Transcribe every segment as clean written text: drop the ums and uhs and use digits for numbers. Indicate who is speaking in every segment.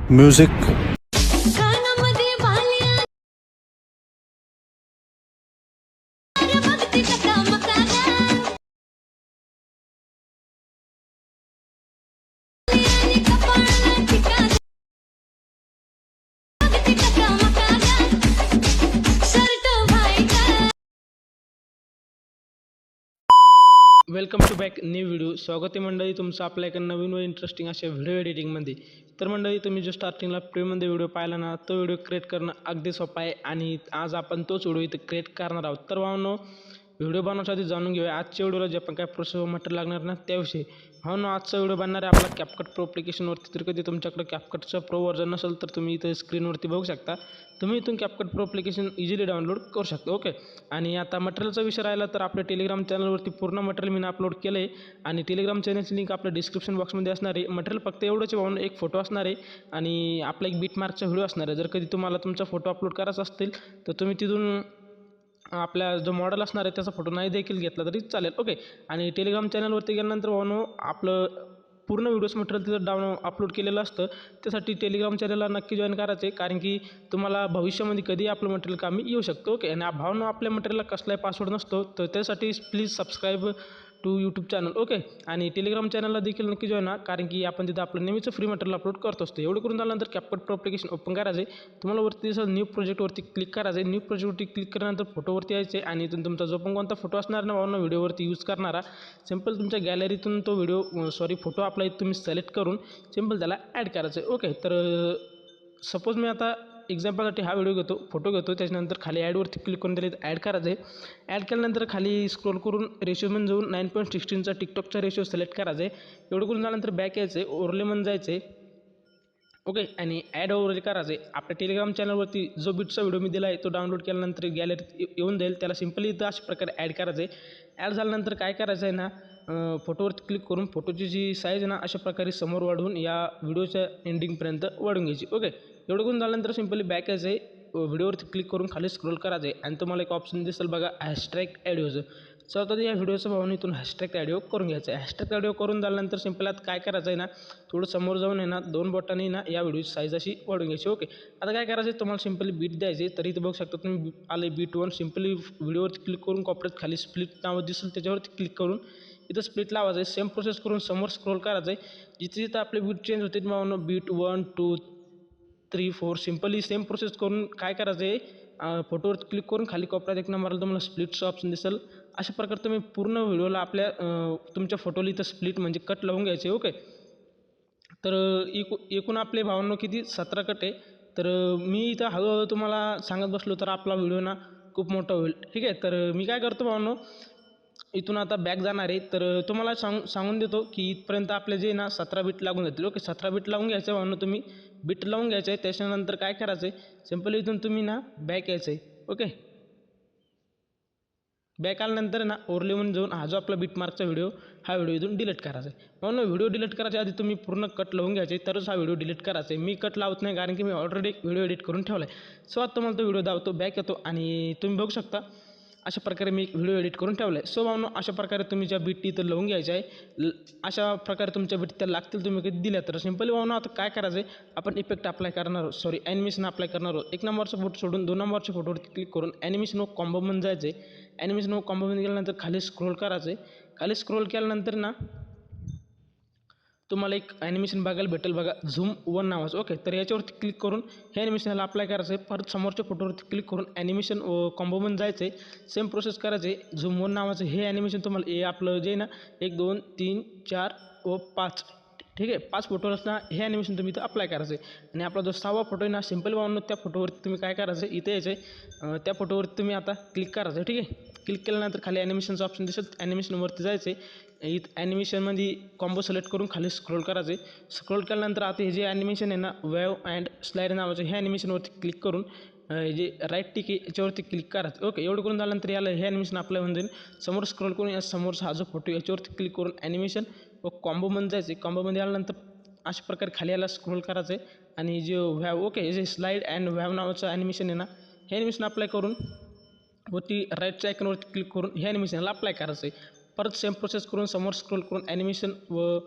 Speaker 1: Music.
Speaker 2: Welcome to back new video. स्वागत आहे मंडळी तुमचं आपल्या एका नवीन व इंटरेस्टिंग अशा व्हिडिओ एडिटिंगमध्ये. तर मंडळी तुम्ही जो स्टार्टिंगला प्रीमध्ये व्हिडिओ पाहिला ना, तो व्हिडिओ क्रिएट करणं अगदी सोपं आहे आणि आज आपण तोच व्हिडिओ इथं क्रिएट करणार आहोत. तर भावांनो, व्हिडिओ बनवण्याच्या आधी जाणून घेऊया आजच्या व्हिडिओला जे आपण काय प्रोसेस मटेरियल लागणार ना त्याविषयी. भावांनो, आजचा व्हिडिओ बनणार आहे आपला कॅपकट प्रो ॲप्लिकेशनवरती. तर कधी तुमच्याकडे कॅपकटचं प्रो व्हर्जन नसेल तर तुम्ही इथं स्क्रीनवरती बघू शकता. तुम्ही इथून CapCut pro application easily download करू शकता. ओके, आणि आता मटेरियलचा विषय राहिला तर आपल्या टेलिग्राम चॅनलवरती पूर्ण मटेरियल मी अपलोड केलं आहे आणि टेलिग्राम चॅनलची लिंक आपल्या डिस्क्रिप्शन बॉक्समध्ये असणार आहे. मटेरियल फक्त एवढंच भावून एक फोटो असणार आहे आणि आपला एक बीटमार्कचा व्हिडिओ असणार आहे. जर कधी तुम्हाला तुमचा फोटो अपलोड करायचा असतील तर तुम्ही तिथून आपला जो मॉडेल असणार आहे त्याचा फोटो नाही देखील घेतला तरी चालेल. ओके, आणि टेलिग्राम चॅनलवरती गेल्यानंतर भावनो आपलं पूर्ण व्हिडिओज मटेरियल तिथं अपलोड केलेलं असतं. त्यासाठी टेलिग्राम चॅनलला नक्की जॉईन करायचं आहे, कारण की तुम्हाला भविष्यामध्ये कधी आपलं मटेरियल कामी येऊ शकतो. ओके, आणि भावनो आपल्या मटेरियलला कसलाही पासवर्ड नसतो, तर त्यासाठी please subscribe to YouTube channel. Okay, आणि टेलिग्राम चॅनलला देखील नक्की जॉईन कारण की आपण तिथं आपलं नेहमीचं फ्री मटेरियल अपलोड करत असतो. एवढं करून झाल्यानंतर कॅपकट प्रो ॲप्लिकेशन ओपन करायचं आहे. तुम्हाला वरती दिसतं न्यू प्रोजेक्टवरती क्लिक करायचं आहे. न्यू प्रोजेक्टवरती क्लिक केल्यानंतर फोटोवरती यायचे आणि इथून तुमचा जो पण कोणता फोटो असणार ना भावना व्हिडिओवरती यूज करणारा, सिम्पल तुमच्या गॅलरीतून तो फोटो आपला इथं तुम्ही सिलेक्ट करून सिम्पल त्याला ॲड करायचं आहे. ओके, तर सपोज मी आता एक्झाम्पलसाठी हा व्हिडिओ घेतो, फोटो घेतो, त्याच्यानंतर खाली ॲडवरती क्लिक करून त्याला ॲड करायचं आहे. ॲड केल्यानंतर खाली स्क्रोल करून रेशोमध्ये जाऊन 9.16चा टिकटॉकचा रेशो सिलेक्ट करायचा आहे. एवढं करून झाल्यानंतर बॅक यायचं आहे, ओव्हरलेमध्ये जायचं आहे. ओके, आणि ॲड ओव्हर करायचं आहे. आपल्या टेलिग्राम चॅनलवरती जो बीटचा व्हिडिओ मी दिला आहे तो डाउनलोड केल्यानंतर गॅलरीत येऊन जाईल. त्याला सिम्पली इथं अशा प्रकारे ॲड करायचं आहे. ॲड झाल्यानंतर काय करायचं आहे ना, फोटोवरती क्लिक करून फोटोची जी साईज आहे ना अशा प्रकारे समोर वाढवून या व्हिडिओच्या एंडिंगपर्यंत वाढवून घ्यायची. ओके, एवढं करून झाल्यानंतर सिम्पली बॅक यायचं आहे. व्हिडिओवरती क्लिक करून खाली स्क्रोल करायचं आहे आणि तुम्हाला एक ऑप्शन दिसेल बघा, हॅशटॅग ॲडिओचं. तर या व्हिडिओच्या भावाने इथून हॅशटॅग ॲडिओ करून घ्यायचं आहे. हॅशटॅग ॲडिओ करून झाल्यानंतर सिम्पल आता काय करायचं आहे ना, थोडं समोर जाऊन आहे ना 2 बोटांनी ना या व्हिडिओची साईज अशी वाढवून घ्यायची. ओके, आता काय करायचं आहे, तुम्हाला सिम्पली बीट द्यायचे. तरी इथं बघू शकता तुम्ही आले बीट 1. सिम्पली व्हिडिओवरती क्लिक करून कॉपऱ्यात खाली स्प्लिट नाव दिसेल त्याच्यावरती क्लिक करून इथं स्प्लिट लावायचं आहे. सेम प्रोसेस करून समोर स्क्रोल करायचं आहे. जिथे जिथं आपले बीट चेंज होते मग बीट 1, 2, 3, 4 सिम्पली सेम प्रोसेस करून काय करायचं आहे, फोटोवर क्लिक करून खाली कोपऱ्यात एक नंबरला तुम्हाला स्प्लिटचं ऑप्शन दिसेल. अशा प्रकारे तुम्ही पूर्ण व्हिडिओला आपल्या तुमच्या फोटोला इथं स्प्लिट म्हणजे कट लावून घ्यायचे. ओके, तर एकूण आपले भावांनो किती 17 कट आहे. तर मी इथं हळूहळू तुम्हाला सांगत बसलो तर आपला व्हिडिओ ना खूप मोठा होईल. ठीक आहे, तर मी काय करतो भावांनो, इथून आता बॅक जाणार आहे. तर तुम्हाला सांगून देतो की इथपर्यंत आपले जे ना 17 बीट लागून जातील. ओके, 17 बीट लावून घ्यायचं भावांनो, तुम्ही बीट लावून घ्यायचं आहे. त्याच्यानंतर काय करायचं आहे, सिम्पली इथून तुम्ही ना बॅक यायचं आहे. ओके, बॅक आल्यानंतर ना ओव्हरलेवून जाऊन हा जो आपला बीटमार्कचा व्हिडिओ हा व्हिडिओ इथून डिलीट करायचा आहे. म्हणून व्हिडिओ डिलीट करायच्या आधी तुम्ही पूर्ण कट लावून घ्यायचे तरच हा व्हिडिओ डिलीट करायचा आहे. मी कट लावत नाही कारण की मी ऑलरेडी व्हिडिओ एडिट करून ठेवला आहे. सो आता तुम्हाला तो व्हिडिओ दावतो, बॅक येतो आणि तुम्ही बघू शकता अशा प्रकारे मी एक व्हिडिओ एडिट करून ठेवला आहे. सो भावनो, अशा प्रकारे तुम्ही ज्या बीट इथं लावून घ्यायच्या आहे, अशा प्रकारे तुमच्या बीट त्या लागतील तुम्ही कधी दिल्या तर. सिम्पली भावनो आता काय करायचं आहे, आपण इफेक्ट अप्लाय करणार आहोत, सॉरी ॲनिमेशन अप्लाय करणार आहोत. 1 नंबरचा फोटो सोडून 2 नंबरच्या फोटोवरती क्लिक करून ॲनिमेशन कॉम्बोमध्ये जायचं आहे. ॲनिमेशन कॉम्बोमध्ये गेल्यानंतर खाली स्क्रोल करायचं आहे. खाली स्क्रोल केल्यानंतर ना तुम्हाला एक ॲनिमेशन बघायला भेटेल बघा, झूम 1 नावाचं. ओके, तर याच्यावरती क्लिक करून हे ॲनिमेशनला अप्लाय करायचं आहे. परत समोरच्या फोटोवरती क्लिक करून ॲनिमेशन कॉम्बोमध्ये जायचं आहे. सेम प्रोसेस करायचं आहे. झूम 1 नावाचं हे ॲनिमेशन तुम्हाला हे आपलं जे ना 1, 2, 3, 4 व 5, ठीक आहे, 5 फोटोज ना हे ॲनिमेशन तुम्ही इथं अप्लाय करायचं आहे. आणि आपला जो 6वा फोटो आहे ना, सिम्पल वाहून त्या फोटोवरती तुम्ही काय करायचं आहे, इथे यायचं आहे. त्या फोटोवरती तुम्ही आता क्लिक करायचं आहे. ठीक आहे, क्लिक केल्यानंतर खाली ॲनिमेशनचं ऑप्शन दिसेल, ॲनिमेशनवरती जायचं आहे. इथं ॲनिमेशनमध्ये कॉम्बो सिलेक्ट करून खाली स्क्रोल करायचं आहे. स्क्रोल केल्यानंतर आता हे जे ॲनिमेशन आहे ना, वेव अँड स्लाईड नावाचं हे ॲनिमेशनवरती क्लिक करून जे राईट टिक आहे याच्यावरती क्लिक करायचं. ओके, एवढं करून झाल्यानंतर याला हे ॲनिमेशन अप्लाय होऊन जाईल. समोर स्क्रोल करून या समोरचा हा जो फोटो याच्यावरती क्लिक करून ॲनिमेशन व कॉम्बोमध्ये जायचं आहे. कॉम्बोमध्ये आल्यानंतर अशा प्रकारे खाली याला स्क्रोल करायचं आहे आणि जे व्हॅव, ओके, हे जे स्लाईड अँड व्हॅव नावाचं ॲनिमेशन आहे ना, हे ॲनिमेशन अप्लाय करून वरती राईटच्या आयकॉनवरती क्लिक करून हे ॲनिमेशनला अप्लाय करायचं आहे. परत सेम प्रोसेस करून समोर स्क्रोल करून ॲनिमेशन व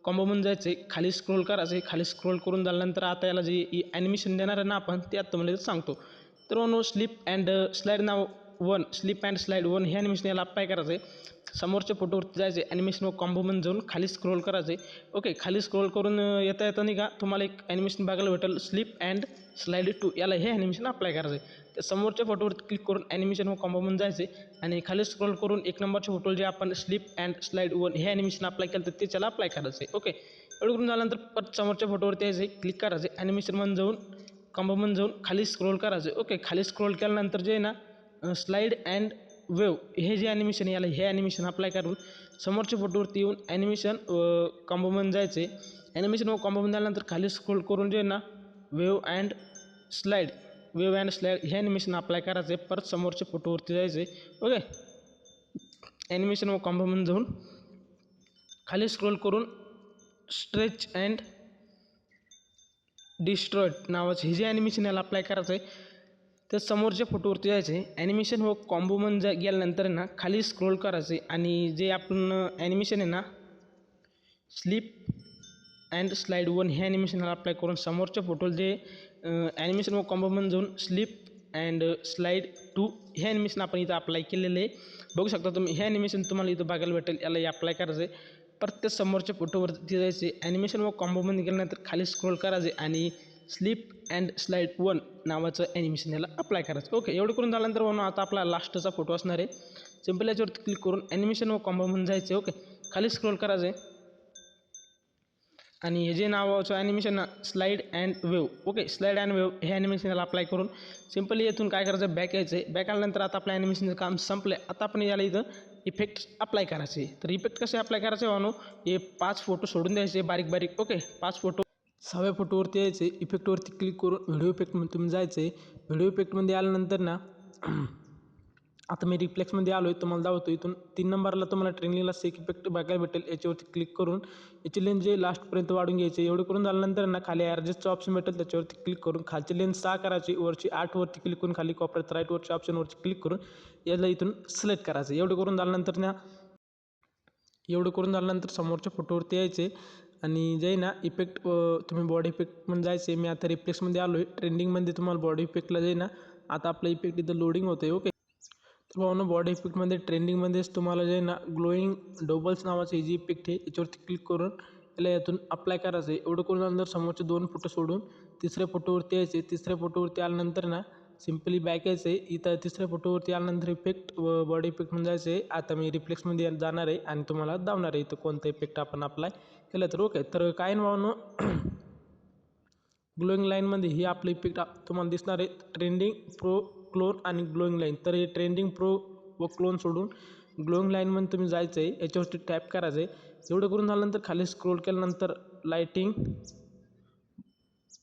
Speaker 2: कॉम्बोमधून जायचं आहे, खाली स्क्रोल करायचं आहे. खाली स्क्रोल करून झाल्यानंतर आता याला जे ॲनिमेशन देणार आहे ना आपण, ते आता तुम्हाला सांगतो. तर म्हणून slip and slide now slip and slide हे ॲनिमेशन याला अप्लाय करायचं आहे. समोरच्या फोटोवरती जायचं आहे, ॲनिमेशन व कॉम्बोमधून जाऊन खाली स्क्रोल करायचं आहे. ओके, खाली स्क्रोल करून येता येता नाही का तुम्हाला एक ॲनिमेशन बघायला भेटेल, स्लिप अँड स्लाईड 2. याला हे ॲनिमेशन अप्लाय करायचं आहे. तर समोरच्या फोटोवरती क्लिक करून ॲनिमेशन व कॉम्बोमधून जायचं आहे आणि खाली स्क्रोल करून 1 नंबरच्या फोटोला जे आपण स्लिप अँड स्लाईड 1 हे ॲनिमेशन अप्लाय केलं तर ते त्याला अप्लाय करायचं आहे. ओके, एवढं करून झाल्यानंतर परत समोरच्या फोटोवरती यायचं आहे, क्लिक करायचं आहे, ॲनिमेशनमध्ये जाऊन कॉम्बोमधून जाऊन खाली स्क्रोल करायचं आहे. ओके, खाली स्क्रोल केल्यानंतर जे आहे ना स्लाईड अँड वेव हे जे ॲनिमेशन याला हे ॲनिमेशन अप्लाय करून समोरच्या फोटोवरती येऊन ॲनिमेशन कॉम्बोमधून जायचं आहे. ॲनिमेशन व कॉम्बोमधून झाल्यानंतर खाली स्क्रोल करून जे आहे ना वेव अँड स्लाईड हे ॲनिमेशन अप्लाय करायचं आहे. परत समोरच्या फोटोवरती जायचं आहे. ओके, ॲनिमेशन व कॉम्बोमधून जाऊन खाली स्क्रोल करून स्ट्रेच अँड डिस्ट्रॉयड नावाचं हे जे ॲनिमेशन याला अप्लाय करायचं आहे. तर समोरच्या फोटोवरती जायचं आहे, ॲनिमेशन व कॉम्बोमधून गेल्यानंतर ना खाली स्क्रोल करायचं आहे आणि जे आपण ॲनिमेशन आहे ना स्लिप अँड स्लाईड 1 हे ॲनिमेशनला अप्लाय करून समोरच्या फोटोला जे ॲनिमेशन व कॉम्बोमधून जाऊन स्लिप अँड स्लाईड 2 हे ॲनिमेशन आपण इथं अप्लाय केलेलं आहे. बघू शकता तुम्ही, हे ॲनिमेशन तुम्हाला इथं बघायला भेटेल. याला हे अप्लाय करायचं आहे. परत त्या समोरच्या फोटोवरती जायचे, ॲनिमेशन व कॉम्बोमध्ये गेल्यानंतर खाली स्क्रोल करायचे आणि स्लिप अँड स्लाईड 1 नावाचं ॲनिमेशन याला अप्लाय करायचं. ओके, एवढं करून झाल्यानंतर म्हणून आता आपला लास्टचा फोटो असणार आहे. सिम्पल याच्यावरती क्लिक करून ॲनिमेशन व कॉम्बोमधून जायचं. ओके, खाली स्क्रोल करायचं आहे आणि हे जे नावाचं ॲनिमेशन ना slide and wave. Okay, slide and wave हे ॲनिमेशन याला अप्लाय करून सिम्पली येथून काय करायचं, बॅक यायचं आहे. बॅक आल्यानंतर आता आपल्या ॲनिमेशनचं काम संपलं आहे. आता आपण याला इथं इफेक्ट अप्लाय करायचे. तर इफेक्ट कसे अप्लाय करायचे वानो, हे 5 फोटो सोडून द्यायचे बारीक बारीक. ओके, 5 फोटो 6व्या फोटोवरती यायचे, इफेक्टवरती क्लिक करून व्हिडिओ इफेक्टमध्ये तुम्ही जायचं आहे. व्हिडिओ इफेक्टमध्ये आल्यानंतर ना आता मी रिफ्लेक्समध्ये आलो आहे, तुम्हाला दाखवतो. इथून 3 नंबरला तुम्हाला ट्रेनिंगला सेक इफेक्ट बघायला भेटेल. याच्यावरती क्लिक करून याची लेन्स जे लास्टपर्यंत वाढून घ्यायची. एवढं करून झाल्यानंतर ना खाली ॲडजस्टचं ऑप्शन भेटेल, त्याच्यावरती क्लिक करून खालची लेन्स 6 करायची, वरची 8 वरती क्लिक करून खाली कोपऱ्यात राईटवरच्या ऑप्शनवरती क्लिक करून याला इथून सिलेक्ट करायचं. एवढं करून झाल्यानंतर समोरच्या फोटोवरती यायचे आणि जे ना इफेक्ट तुम्ही बॉडी इफेक्टमध्ये जायचे. मी आता रिफ्लेक्समध्ये आलो आहे. ट्रेंडिंगमध्ये तुम्हाला बॉडी इफेक्टला जे ना आता आपलं इफेक्ट इथं लोडिंग होतं आहे. ओके, तर भावना बॉडी इफेक्टमध्ये ट्रेंडिंगमध्येच तुम्हाला जे ना ग्लोईंग डबल्स नावाचं हे जी इफेक्ट आहे याच्यावरती क्लिक करून याला यातून अप्लाय करायचं आहे. एवढं करून नंतर समोरचे 2 फोटो सोडून तिसऱ्या फोटोवरती यायचे. तिसऱ्या फोटोवरती आल्यानंतर ना सिम्पली बॅक यायचं आहे. इथं तिसऱ्या फोटोवरती आल्यानंतर इफेक्ट व बॉडी इफेक्टमध्ये जायचं आहे. आता मी रिफ्लेक्समध्ये जाणार आहे आणि तुम्हाला दावणार आहे इथं कोणता इफेक्ट आपण अप्लाय केलं तर. ओके, तर काय भावनं ग्लोईंग लाईनमध्ये ही आपलं इफेक्ट तुम्हाला दिसणार आहे. ट्रेंडिंग, प्रो, क्लोन आणि ग्लोईंग लाईन. तर हे ट्रेंडिंग, प्रो व क्लोन सोडून ग्लोईंग लाईनमध्ये तुम्ही जायचं आहे. याच्यावरती टॅप करायचं आहे. एवढं करून झाल्यानंतर खाली स्क्रोल केल्यानंतर लाईटिंग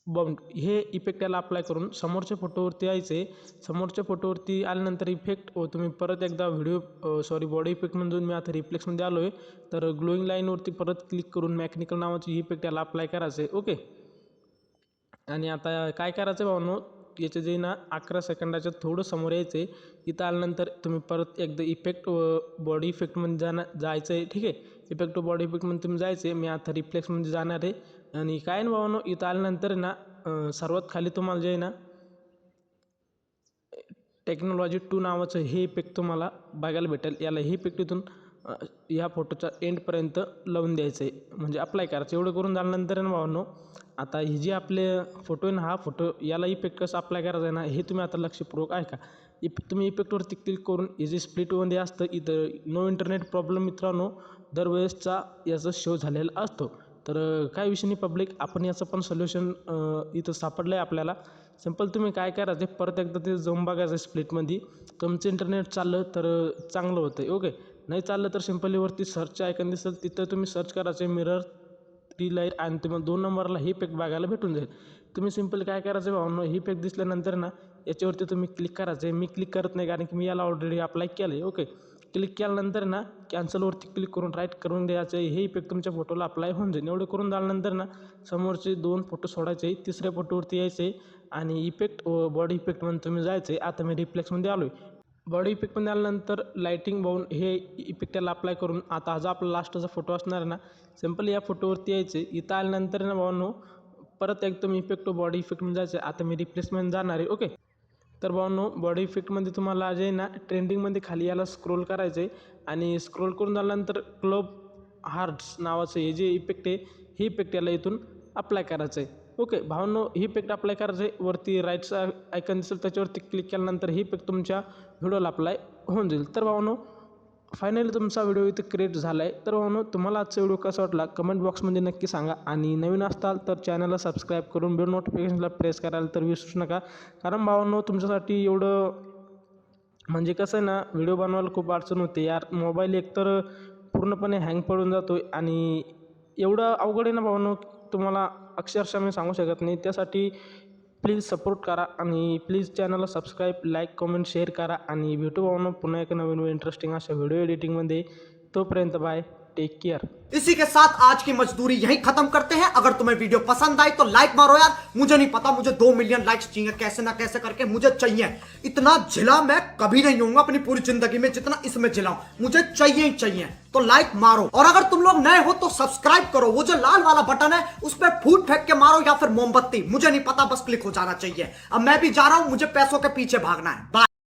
Speaker 2: बाउंड हे इफेक्ट याला अप्लाय करून समोरच्या फोटोवरती यायचं आहे. समोरच्या फोटोवरती आल्यानंतर इफेक्ट तुम्ही परत एकदा बॉडी इफेक्टमधून मी आता रिफ्लेक्समध्ये आलो आहे. तर ग्लोईंग लाईनवरती परत क्लिक करून मॅकॅनिकल नावाची इफेक्ट याला अप्लाय करायचं आहे. ओके, आणि आता काय करायचं आहे भावनो, याचं जे ना 11 सेकंदाच्या थोडं समोर यायचं आहे. इथं आल्यानंतर तुम्ही परत एकदा इफेक्ट व बॉडी इफेक्टमध्ये जायचं आहे. ठीक आहे, इफेक्ट व बॉडी इफेक्टमध्ये तुम्ही जायचं आहे. मी आता रिफ्लेक्समध्ये जाणार आहे आणि काय ना भावनो, इथं आल्यानंतर ना सर्वात खाली तुम्हाला जे आहे ना टेक्नॉलॉजी 2 नावाचं हे इफेक्ट तुम्हाला बघायला भेटेल. याला हे इफेक्ट इथून ह्या फोटोच्या एंडपर्यंत लावून द्यायचं आहे, म्हणजे अप्लाय करायचं. एवढं करून झाल्यानंतर ना भावनो, आता ही जी आपले फोटो आहे ना, हा फोटो याला इफेक्ट कसं अप्लाय करायचं आहे ना, हे तुम्ही आता लक्षपूर्वक ऐका. तुम्ही इफेक्टवरती क्लिक करून हे जे स्प्लिटमध्ये असतं इथं नो इंटरनेट प्रॉब्लेम मित्रांनो दरवेळेसचा याचा शो झालेला असतो. तर काय विषय नाही पब्लिक, आपण याचं पण सोल्युशन इथं सापडलं आहे आपल्याला. सिम्पल तुम्ही काय करायचं, परत एकदा ते जाऊन बघायचं स्प्लिटमध्ये. तुमचं इंटरनेट चाललं तर चांगलं होतं आहे. ओके, नाही चाललं तर सिम्पली वरती सर्च आयकॉन दिसेल, तिथं तुम्ही सर्च करायचं मिरर 3 लाईट आणि तुम्हाला 2 नंबरला ही इफेक्ट बघायला भेटून जाईल. तुम्ही सिम्पली काय करायचं भावनो, ही इफेक्ट दिसल्यानंतर ना याच्यावरती तुम्ही क्लिक करायचं आहे. मी क्लिक करत नाही कारण की मी याला ऑलरेडी अप्लाय केलं आहे. ओके, क्लिक केल्यानंतर ना कॅन्सलवरती क्लिक करून राईट करून द्यायचं आहे. हे इफेक्ट तुमच्या फोटोला अप्लाय होऊन जाईल. एवढं करून झाल्यानंतर ना समोरचे 2 फोटो सोडायचे आहे. तिसऱ्या फोटोवरती यायचं आहे आणि इफेक्ट बॉडी इफेक्टमध्ये तुम्ही जायचं आहे. आता मी रिफ्लेक्समध्ये आलो आहे. बॉडी इफेक्टमध्ये आल्यानंतर लाईटिंग बाउंड हे इफेक्ट याला अप्लाय करून आता हा जो आपला लास्टचा फोटो असणार आहे ना, सिम्पल या फोटोवरती यायचे. इथं आल्यानंतर ना भावांनो परत एकदम इफेक्ट बॉडी इफेक्टमध्ये जायचं. आता मी रिप्लेसमेंट जाणार आहे. ओके, तर भावांनो बॉडी इफेक्टमध्ये तुम्हाला जे आहे ना ट्रेंडिंगमध्ये खाली याला स्क्रोल करायचं आहे आणि स्क्रोल करून झाल्यानंतर क्लब हार्ट्स नावाचं हे जे इफेक्ट आहे हे इफेक्ट याला इथून अप्लाय करायचं आहे. ओके भावांनो, ही इफेक्ट अप्लाय करायचं आहे. वरती राईटचा आयकन दिसेल त्याच्यावरती क्लिक केल्यानंतर ही इफेक्ट तुमच्या व्हिडिओला अप्लाय होऊन जाईल. तर भावांनो फायनली तुमचा व्हिडिओ इथं क्रिएट झाला आहे. तर भावांनो तुम्हाला आजचा व्हिडिओ कसा वाटला कमेंट बॉक्समध्ये नक्की सांगा आणि नवीन असताल तर चॅनलला सबस्क्राईब करून बेल नोटिफिकेशनला प्रेस करायला तर विसरूच नका. कारण भावांनो तुमच्यासाठी एवढं म्हणजे कसं आहे ना, व्हिडिओ बनवायला खूप अडचण होते यार. मोबाईल एकतर पूर्णपणे हँग पडून जातो आहे आणि एवढं अवघड आहे ना भावांनो, तुम्हाला अक्षरशः मी सांगू शकत नाही. त्यासाठी प्लीज सपोर्ट करा आणि प्लीज चॅनलला सबस्क्राईब, लाईक, कमेंट, शेअर करा आणि भेटू भावांनो पुन्हा एक नवीन इंटरेस्टिंग अशा व्हिडिओ एडिटिंगमध्ये. तोपर्यंत बाय, टेक केअर.
Speaker 1: इसी के साथ आज की मजदूरी यहीं खत्म करते हैं। अगर तुम्हें वीडियो पसंद आई तो लाइक मारो यार। मुझे नहीं पता, मुझे 2 मिलियन लाइक्स चाहिए, कैसे ना कैसे करके मुझे चाहिए। इतना झिला मैं कभी नहीं होऊंगा अपनी पूरी जिंदगी में जितना इसमें झिला हूं। मुझे चाहिए ही चाहिए, तो लाइक मारो। और अगर तुम लोग नए हो तो सब्सक्राइब करो। वो जो लाल वाला बटन है उस पर फूट फेंक के मारो या फिर मोमबत्ती, मुझे नहीं पता, बस क्लिक हो जाना चाहिए। अब मैं भी जा रहा हूं, मुझे पैसों के पीछे भागना है। बाय।